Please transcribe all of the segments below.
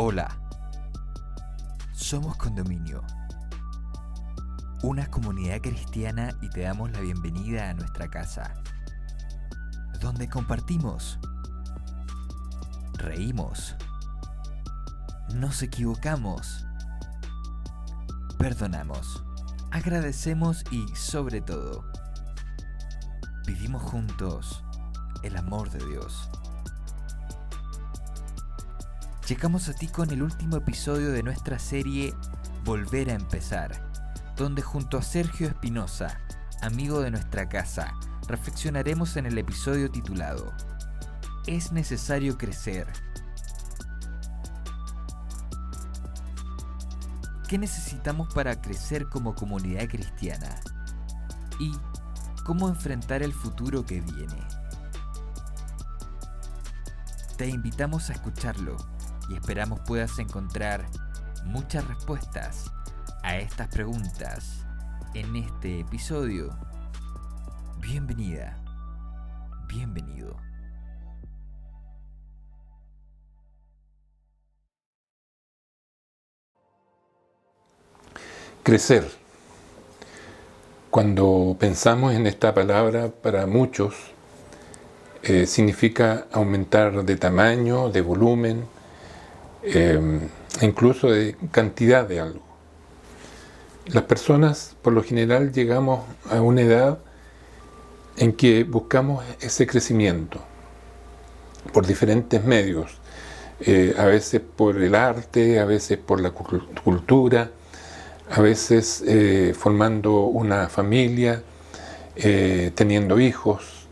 Hola, somos Condominio, una comunidad cristiana y te damos la bienvenida a nuestra casa, donde compartimos, reímos, nos equivocamos, perdonamos, agradecemos y, sobre todo, vivimos juntos el amor de Dios. Llegamos a ti con el último episodio de nuestra serie Volver a Empezar, donde junto a Sergio Espinosa, amigo de nuestra casa, reflexionaremos en el episodio titulado ¿Es necesario crecer? ¿Qué necesitamos para crecer como comunidad cristiana? ¿Y cómo enfrentar el futuro que viene? Te invitamos a escucharlo y esperamos puedas encontrar muchas respuestas a estas preguntas en este episodio. Bienvenida, bienvenido. Crecer. Cuando pensamos en esta palabra, para muchos significa aumentar de tamaño, de volumen, incluso de cantidad de algo. Las personas, por lo general, llegamos a una edad en que buscamos ese crecimiento por diferentes medios, a veces por el arte, a veces por la cultura, a veces formando una familia, teniendo hijos,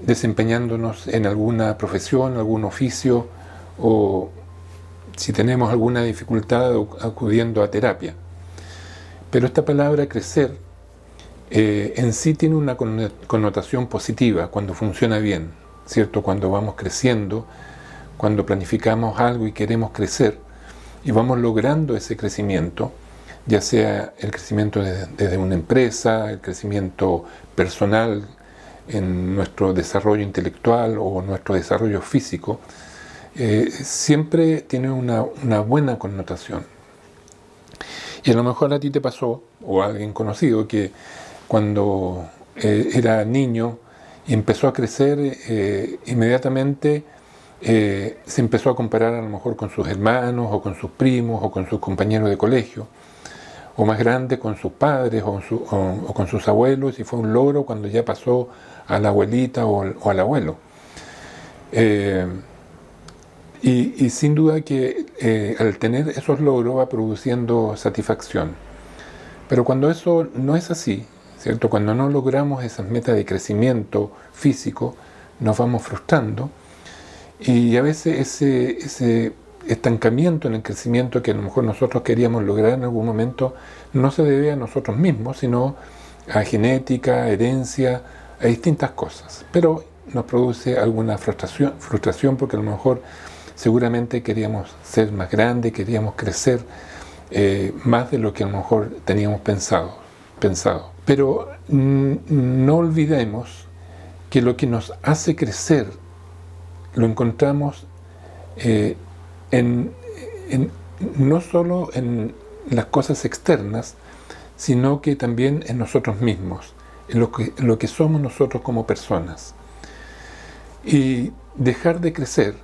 desempeñándonos en alguna profesión, algún oficio, o si tenemos alguna dificultad acudiendo a terapia. Pero esta palabra crecer en sí tiene una connotación positiva cuando funciona bien, ¿cierto? Cuando vamos creciendo, cuando planificamos algo y queremos crecer y vamos logrando ese crecimiento, ya sea el crecimiento desde una empresa, el crecimiento personal en nuestro desarrollo intelectual o nuestro desarrollo físico, siempre tiene una buena connotación. Y a lo mejor a ti te pasó, o a alguien conocido, que cuando era niño y empezó a crecer, inmediatamente se empezó a comparar a lo mejor con sus hermanos, o con sus primos, o con sus compañeros de colegio, o más grande con sus padres, o con sus abuelos, y fue un logro cuando ya pasó a la abuelita o al abuelo. Y sin duda que al tener esos logros va produciendo satisfacción. Pero cuando eso no es así, ¿cierto? Cuando no logramos esas metas de crecimiento físico, nos vamos frustrando, y a veces ese estancamiento en el crecimiento que a lo mejor nosotros queríamos lograr en algún momento no se debe a nosotros mismos, sino a genética, herencia, a distintas cosas. Pero nos produce alguna frustración porque a lo mejor seguramente queríamos ser más grandes, queríamos crecer más de lo que a lo mejor teníamos pensado. Pero no olvidemos que lo que nos hace crecer lo encontramos no solo en las cosas externas, sino que también en nosotros mismos, en lo que somos nosotros como personas. Y dejar de crecer,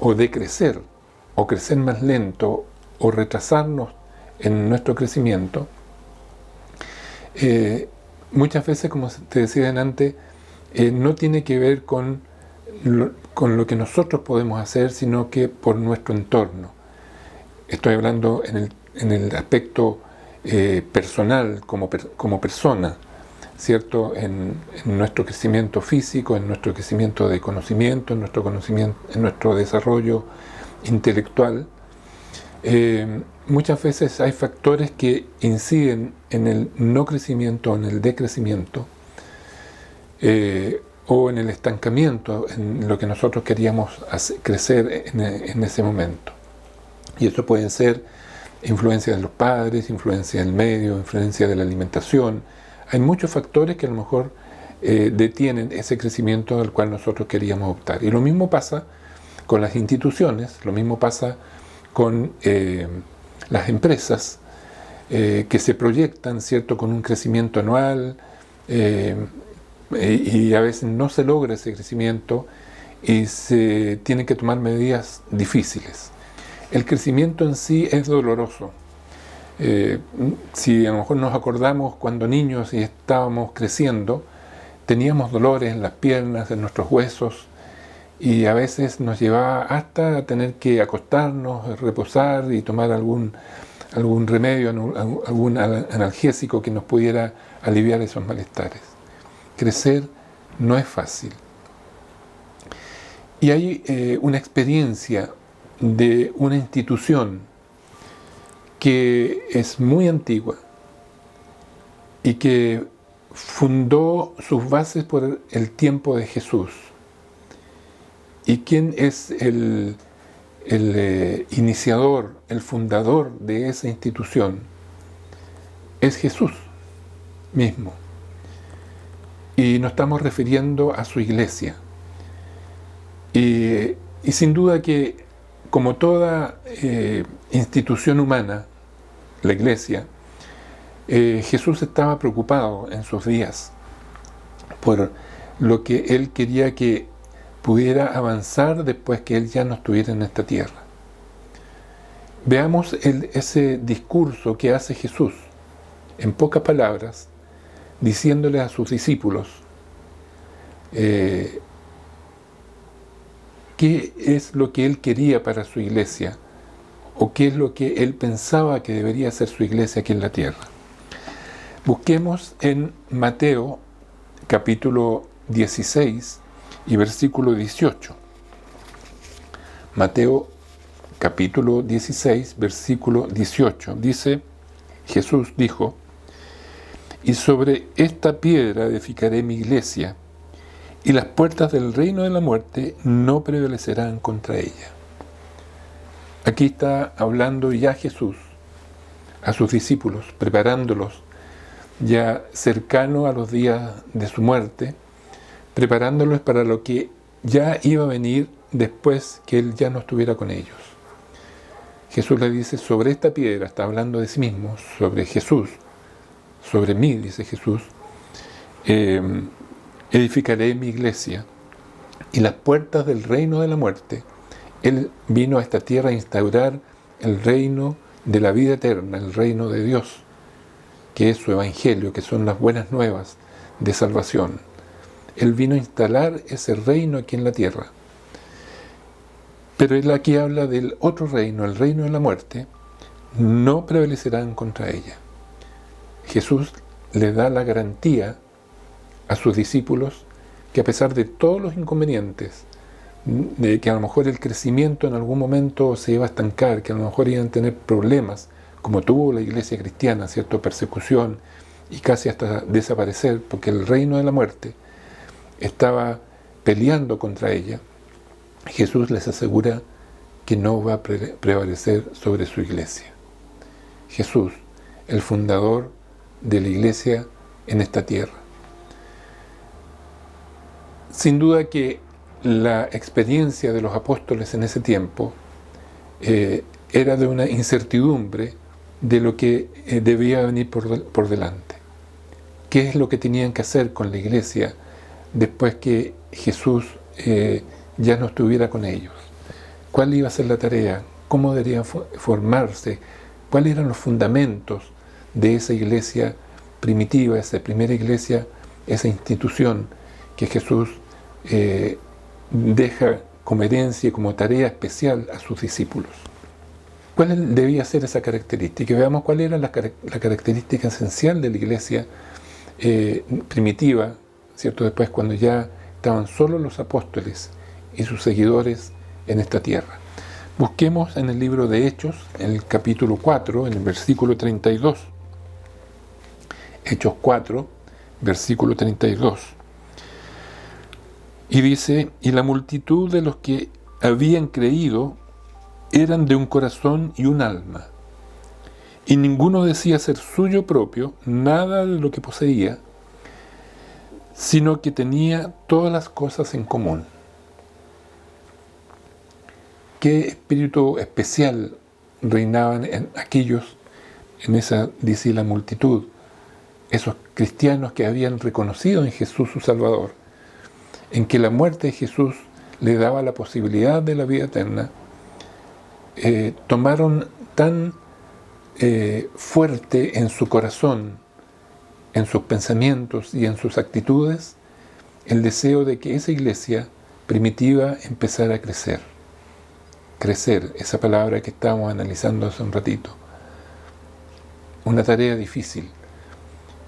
o crecer más lento, o retrasarnos en nuestro crecimiento, muchas veces, como te decía antes, no tiene que ver con lo que nosotros podemos hacer, sino que por nuestro entorno. Estoy hablando en el aspecto personal, como persona, ¿cierto? En nuestro crecimiento físico, en nuestro crecimiento de conocimiento, en nuestro desarrollo intelectual. Muchas veces hay factores que inciden en el no crecimiento o en el decrecimiento, o en el estancamiento, en lo que nosotros queríamos crecer en ese momento. Y eso pueden ser influencia de los padres, influencia del medio, influencia de la alimentación. Hay muchos factores que a lo mejor detienen ese crecimiento al cual nosotros queríamos optar. Y lo mismo pasa con las instituciones, lo mismo pasa con las empresas que se proyectan, ¿cierto?, con un crecimiento anual y a veces no se logra ese crecimiento y se tienen que tomar medidas difíciles. El crecimiento en sí es doloroso. Si a lo mejor nos acordamos cuando niños y estábamos creciendo, teníamos dolores en las piernas, en nuestros huesos, y a veces nos llevaba hasta a tener que acostarnos, reposar y tomar algún remedio, algún analgésico que nos pudiera aliviar esos malestares. Crecer no es fácil. Y hay una experiencia de una institución que es muy antigua y que fundó sus bases por el tiempo de Jesús. ¿Y quién es el iniciador, el fundador de esa institución? Es Jesús mismo. Y nos estamos refiriendo a su iglesia. Y sin duda que, como toda institución humana, la iglesia, Jesús estaba preocupado en sus días por lo que él quería que pudiera avanzar después que él ya no estuviera en esta tierra. Veamos ese discurso que hace Jesús, en pocas palabras, diciéndole a sus discípulos qué es lo que él quería para su iglesia, o qué es lo que él pensaba que debería ser su iglesia aquí en la tierra. Busquemos en Mateo capítulo 16 y versículo 18. Mateo capítulo 16, versículo 18. Dice, Jesús dijo, y sobre esta piedra edificaré mi iglesia, y las puertas del reino de la muerte no prevalecerán contra ella. Aquí está hablando ya Jesús a sus discípulos, preparándolos ya cercano a los días de su muerte, preparándolos para lo que ya iba a venir después que él ya no estuviera con ellos. Jesús le dice, sobre esta piedra, está hablando de sí mismo, sobre Jesús, sobre mí, dice Jesús, edificaré mi iglesia, y las puertas del reino de la muerte. Él vino a esta tierra a instaurar el reino de la vida eterna, el reino de Dios, que es su evangelio, que son las buenas nuevas de salvación. Él vino a instalar ese reino aquí en la tierra. Pero él aquí habla del otro reino, el reino de la muerte, no prevalecerán contra ella. Jesús le da la garantía a sus discípulos que a pesar de todos los inconvenientes, de que a lo mejor el crecimiento en algún momento se iba a estancar, que a lo mejor iban a tener problemas, como tuvo la iglesia cristiana, ¿cierto?, persecución y casi hasta desaparecer, porque el reino de la muerte estaba peleando contra ella, Jesús les asegura que no va a prevalecer sobre su iglesia. Jesús, el fundador de la iglesia en esta tierra. Sin duda que la experiencia de los apóstoles en ese tiempo era de una incertidumbre de lo que debía venir por delante. ¿Qué es lo que tenían que hacer con la iglesia después que Jesús ya no estuviera con ellos? ¿Cuál iba a ser la tarea? ¿Cómo deberían formarse? ¿Cuáles eran los fundamentos de esa iglesia primitiva, esa primera iglesia, esa institución que Jesús deja como herencia y como tarea especial a sus discípulos? ¿Cuál debía ser esa característica? Veamos cuál era la característica esencial de la iglesia primitiva, ¿cierto? Después, cuando ya estaban solo los apóstoles y sus seguidores en esta tierra. Busquemos en el libro de Hechos, en el capítulo 4, en el versículo 32. Hechos 4, versículo 32. Y dice, y la multitud de los que habían creído eran de un corazón y un alma, y ninguno decía ser suyo propio nada de lo que poseía, sino que tenía todas las cosas en común. qué espíritu especial reinaban en aquellos, en esa, dice, la multitud, esos cristianos que habían reconocido en Jesús su Salvador, en que la muerte de Jesús le daba la posibilidad de la vida eterna, tomaron tan fuerte en su corazón, en sus pensamientos y en sus actitudes, el deseo de que esa iglesia primitiva empezara a crecer. Crecer, esa palabra que estábamos analizando hace un ratito. Una tarea difícil.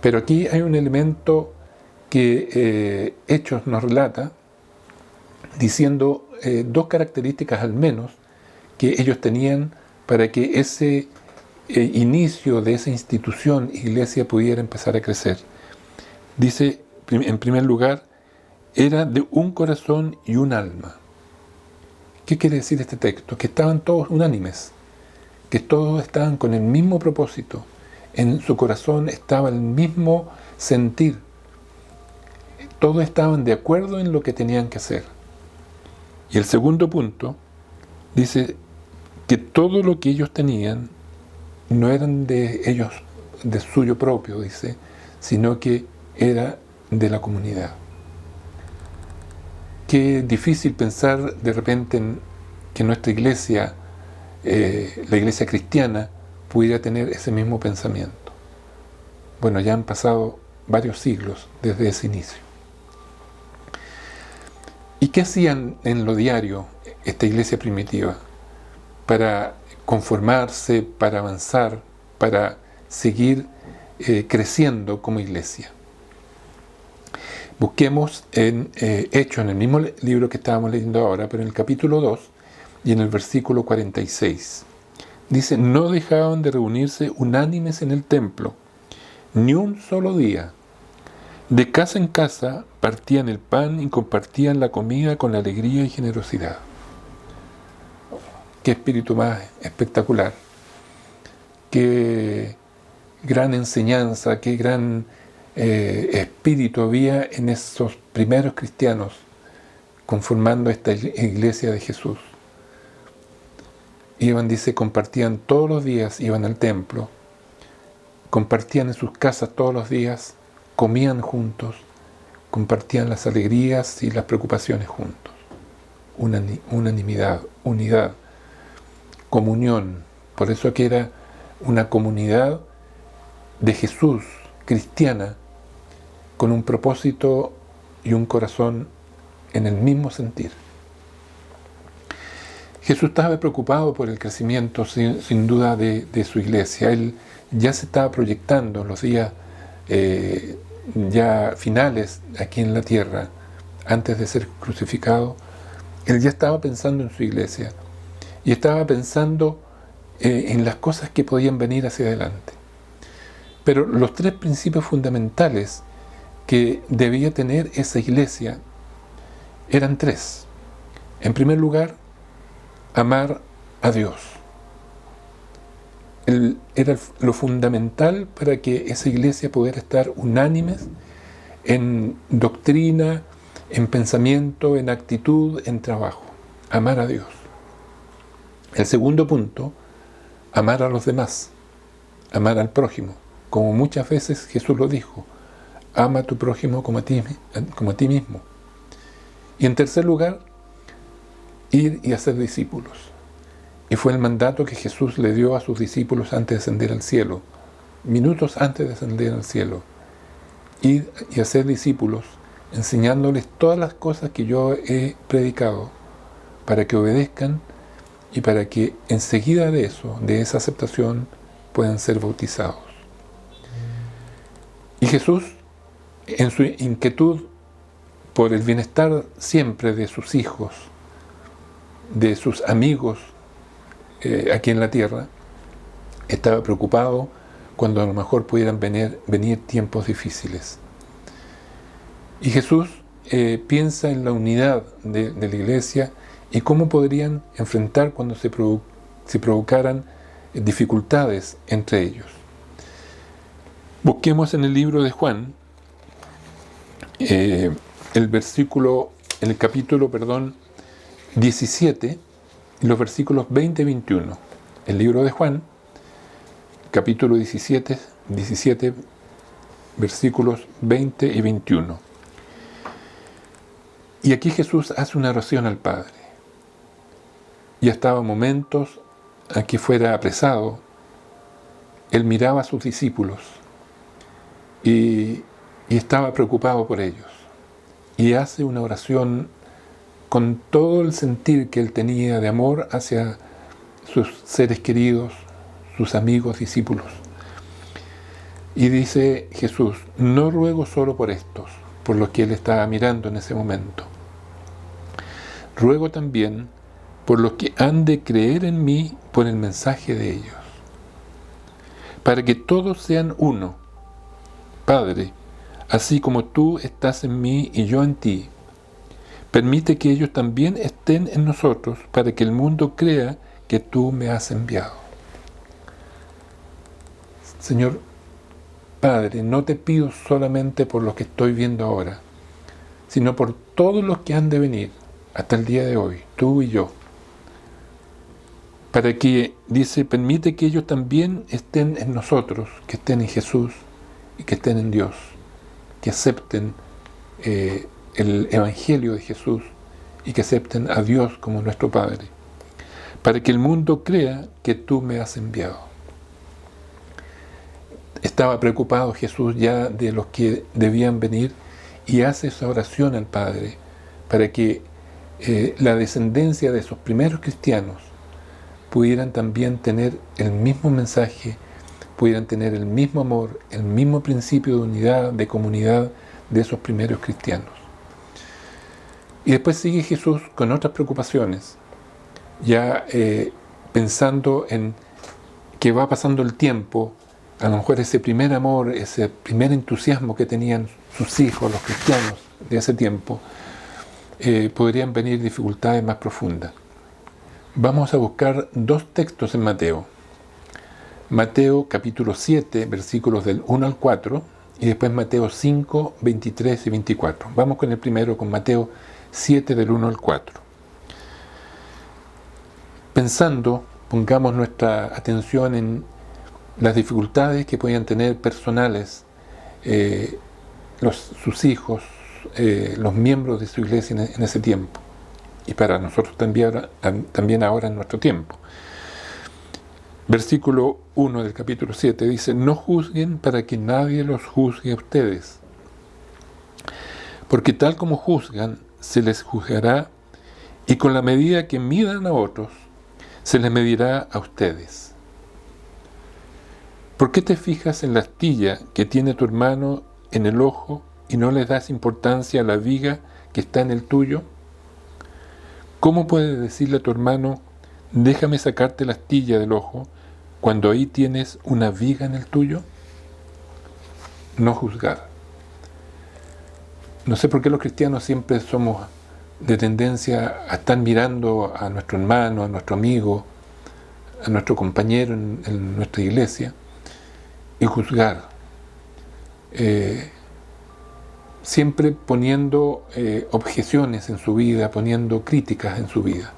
Pero aquí hay un elemento que Hechos nos relata, diciendo dos características al menos que ellos tenían para que ese inicio de esa institución, iglesia, pudiera empezar a crecer. Dice, en primer lugar, era de un corazón y un alma. ¿Qué quiere decir este texto? Que estaban todos unánimes, que todos estaban con el mismo propósito, en su corazón estaba el mismo sentir, todos estaban de acuerdo en lo que tenían que hacer. Y el segundo punto dice que todo lo que ellos tenían no eran de ellos, de suyo propio, dice, sino que era de la comunidad. Qué difícil pensar de repente en que nuestra iglesia, la iglesia cristiana, pudiera tener ese mismo pensamiento. Bueno, ya han pasado varios siglos desde ese inicio. ¿Y qué hacían en lo diario esta iglesia primitiva para conformarse, para avanzar, para seguir creciendo como iglesia? Busquemos en Hechos, en el mismo libro que estábamos leyendo ahora, pero en el capítulo 2 y en el versículo 46. Dice, no dejaban de reunirse unánimes en el templo, ni un solo día. De casa en casa partían el pan y compartían la comida con alegría y generosidad. Qué espíritu más espectacular. Qué gran enseñanza, qué gran espíritu había en esos primeros cristianos conformando esta iglesia de Jesús. Iban, dice, compartían todos los días, iban al templo, compartían en sus casas todos los días, comían juntos, compartían las alegrías y las preocupaciones juntos. Unanimidad, unidad, comunión. Por eso que era una comunidad de Jesús, cristiana, con un propósito y un corazón en el mismo sentir. Jesús estaba preocupado por el crecimiento, sin duda, de su iglesia. Él ya se estaba proyectando en los días ya finales aquí en la tierra, antes de ser crucificado. Él ya estaba pensando en su iglesia y estaba pensando en las cosas que podían venir hacia adelante. Pero los tres principios fundamentales que debía tener esa iglesia eran tres. En primer lugar, amar a Dios. Era lo fundamental para que esa iglesia pudiera estar unánimes en doctrina, en pensamiento, en actitud, en trabajo. Amar a Dios. El segundo punto, amar a los demás, amar al prójimo. Como muchas veces Jesús lo dijo, ama a tu prójimo como a ti mismo. Y en tercer lugar, ir y hacer discípulos. Y fue el mandato que Jesús le dio a sus discípulos antes de ascender al cielo, minutos antes de ascender al cielo. Ir y hacer discípulos, enseñándoles todas las cosas que yo he predicado, para que obedezcan y para que enseguida de eso, de esa aceptación, puedan ser bautizados. Y Jesús, en su inquietud por el bienestar siempre de sus hijos, de sus amigos aquí en la tierra, estaba preocupado cuando a lo mejor pudieran venir tiempos difíciles. Y Jesús piensa en la unidad de la iglesia y cómo podrían enfrentar cuando se provocaran dificultades entre ellos. Busquemos en el libro de Juan, el capítulo 17, los versículos 20 y 21. El libro de Juan, capítulo 17, versículos 20 y 21. Y aquí Jesús hace una oración al Padre. Ya estaba momentos a que fuera apresado. Él miraba a sus discípulos y estaba preocupado por ellos. Y hace una oración con todo el sentir que él tenía de amor hacia sus seres queridos, sus amigos, discípulos. Y dice Jesús: no ruego solo por estos, por los que él estaba mirando en ese momento. Ruego también por los que han de creer en mí por el mensaje de ellos, para que todos sean uno. Padre, así como tú estás en mí y yo en ti, permite que ellos también estén en nosotros, para que el mundo crea que tú me has enviado. Señor Padre, no te pido solamente por los que estoy viendo ahora, sino por todos los que han de venir hasta el día de hoy, tú y yo. Para que, dice, permite que ellos también estén en nosotros, que estén en Jesús y que estén en Dios, que acepten el Evangelio de Jesús y que acepten a Dios como nuestro Padre, para que el mundo crea que tú me has enviado. Estaba preocupado Jesús ya de los que debían venir y hace esa oración al Padre para que la descendencia de esos primeros cristianos pudieran también tener el mismo mensaje, pudieran tener el mismo amor, el mismo principio de unidad, de comunidad de esos primeros cristianos. Y después sigue Jesús con otras preocupaciones, ya pensando en que va pasando el tiempo, a lo mejor ese primer amor, ese primer entusiasmo que tenían sus hijos, los cristianos de ese tiempo, podrían venir dificultades más profundas. Vamos a buscar dos textos en Mateo. Mateo capítulo 7, versículos del 1 al 4, y después Mateo 5, 23 y 24. Vamos con el primero, con Mateo 7, del 1 al 4. Pensando, pongamos nuestra atención en las dificultades que podían tener personales sus hijos, los miembros de su iglesia en ese tiempo, y para nosotros también ahora en nuestro tiempo. Versículo 1 del capítulo 7 dice: no juzguen para que nadie los juzgue a ustedes, porque tal como juzgan, se les juzgará, y con la medida que midan a otros, se les medirá a ustedes. ¿Por qué te fijas en la astilla que tiene tu hermano en el ojo y no les das importancia a la viga que está en el tuyo? ¿Cómo puedes decirle a tu hermano: déjame sacarte la astilla del ojo, cuando ahí tienes una viga en el tuyo? No juzgar. No sé por qué los cristianos siempre somos de tendencia a estar mirando a nuestro hermano, a nuestro amigo, a nuestro compañero en nuestra iglesia y juzgar. Siempre poniendo objeciones en su vida, poniendo críticas en su vida.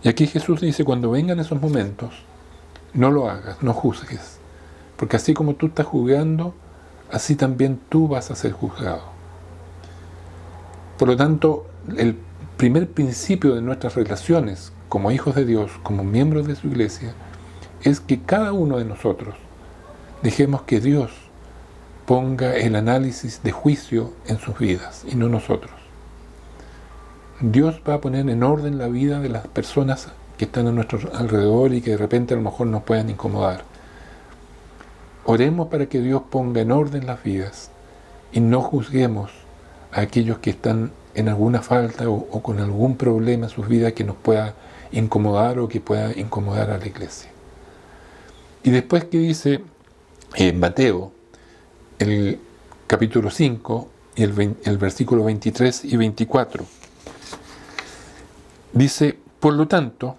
Y aquí Jesús dice: cuando vengan esos momentos, no lo hagas, no juzgues, porque así como tú estás juzgando, así también tú vas a ser juzgado. Por lo tanto, el primer principio de nuestras relaciones como hijos de Dios, como miembros de su iglesia, es que cada uno de nosotros dejemos que Dios ponga el análisis de juicio en sus vidas y no nosotros. Dios va a poner en orden la vida de las personas que están a nuestro alrededor y que de repente a lo mejor nos puedan incomodar. Oremos para que Dios ponga en orden las vidas y no juzguemos a aquellos que están en alguna falta o con algún problema en sus vidas que nos pueda incomodar o que pueda incomodar a la iglesia. Y después que dice Mateo, el capítulo 5 y el versículo 23 y 24, dice: por lo tanto,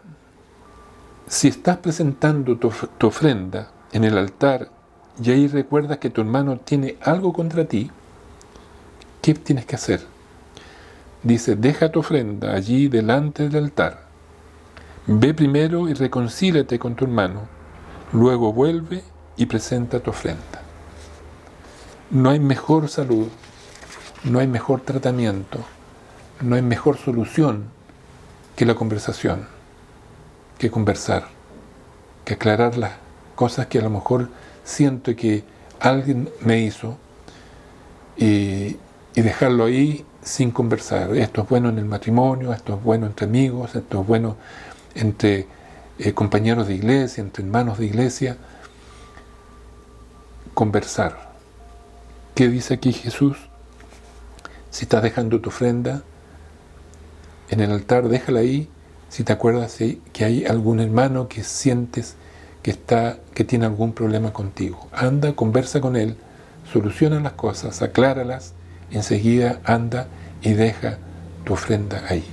si estás presentando tu ofrenda en el altar y ahí recuerdas que tu hermano tiene algo contra ti, ¿qué tienes que hacer? Dice: deja tu ofrenda allí delante del altar, Ve primero y reconcíliate con tu hermano, luego vuelve y presenta tu ofrenda. No hay mejor salud, no hay mejor tratamiento, no hay mejor solución que la conversación, que conversar, que aclarar las cosas que a lo mejor siento que alguien me hizo y dejarlo ahí sin conversar. Esto es bueno en el matrimonio, esto es bueno entre amigos, esto es bueno entre compañeros de iglesia, entre hermanos de iglesia. Conversar. ¿Qué dice aquí Jesús? Si estás dejando tu ofrenda en el altar, déjala ahí. Si te acuerdas que hay algún hermano que sientes que tiene algún problema contigo, anda, conversa con él, soluciona las cosas, acláralas, enseguida anda y deja tu ofrenda ahí.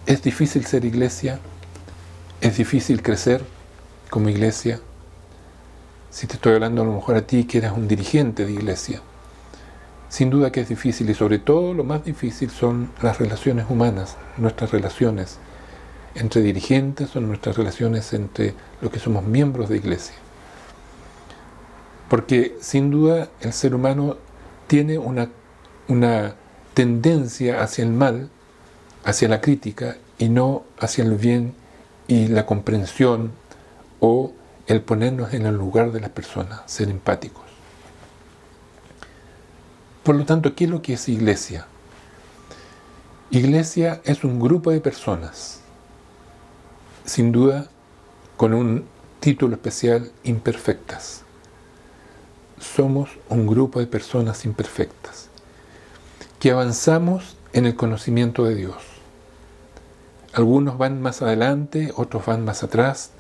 Es difícil ser iglesia, es difícil crecer como iglesia. Si te estoy hablando a lo mejor a ti que eres un dirigente de iglesia, sin duda que es difícil, y sobre todo lo más difícil son las relaciones humanas, nuestras relaciones entre dirigentes o nuestras relaciones entre los que somos miembros de iglesia. Porque sin duda el ser humano tiene una tendencia hacia el mal, hacia la crítica, y no hacia el bien y la comprensión o el ponernos en el lugar de las personas, ser empáticos. Por lo tanto, ¿qué es lo que es iglesia? Iglesia es un grupo de personas, sin duda con un título especial, imperfectas. Somos un grupo de personas imperfectas, que avanzamos en el conocimiento de Dios. Algunos van más adelante, otros van más atrás,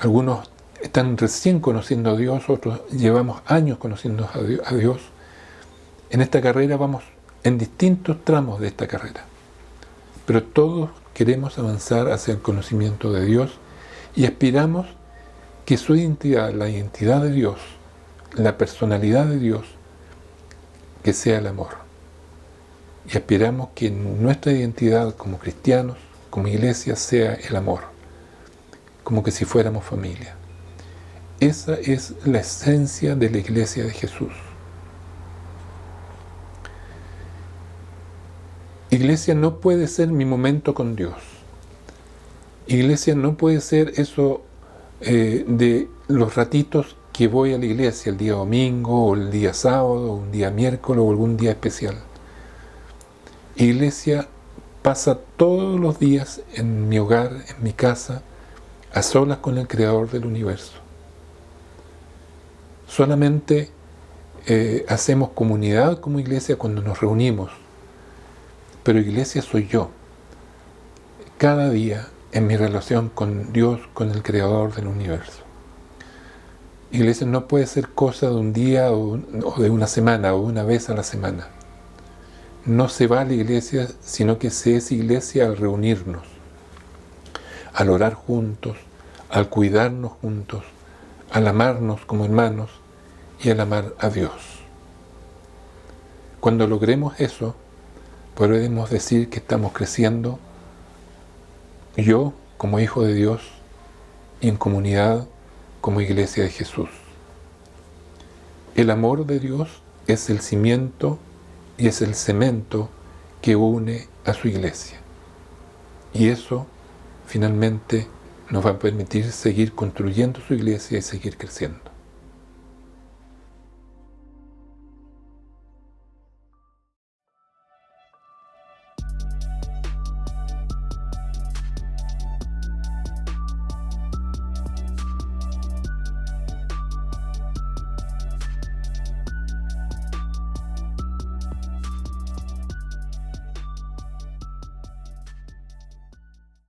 algunos están recién conociendo a Dios, otros llevamos años conociendo a Dios. En esta carrera vamos en distintos tramos de esta carrera, pero todos queremos avanzar hacia el conocimiento de Dios y aspiramos que su identidad, la identidad de Dios, la personalidad de Dios, que sea el amor. Y aspiramos que nuestra identidad como cristianos, como iglesia, sea el amor, como que si fuéramos familia. Esa es la esencia de la iglesia de Jesús. Iglesia no puede ser mi momento con Dios. Iglesia no puede ser eso de los ratitos que voy a la iglesia el día domingo, o el día sábado, o un día miércoles, o algún día especial. Iglesia pasa todos los días en mi hogar, en mi casa, a solas con el Creador del universo. Solamente hacemos comunidad como iglesia cuando nos reunimos, pero iglesia soy yo, cada día en mi relación con Dios, con el Creador del universo. Iglesia no puede ser cosa de un día o de una semana o una vez a la semana. No se va a la iglesia, sino que se es iglesia al reunirnos, al orar juntos, al cuidarnos juntos, al amarnos como hermanos y al amar a Dios. Cuando logremos eso, podremos decir que estamos creciendo, yo como hijo de Dios y en comunidad como iglesia de Jesús. El amor de Dios es el cimiento y es el cemento que une a su iglesia. Y eso finalmente nos va a permitir seguir construyendo su iglesia y seguir creciendo.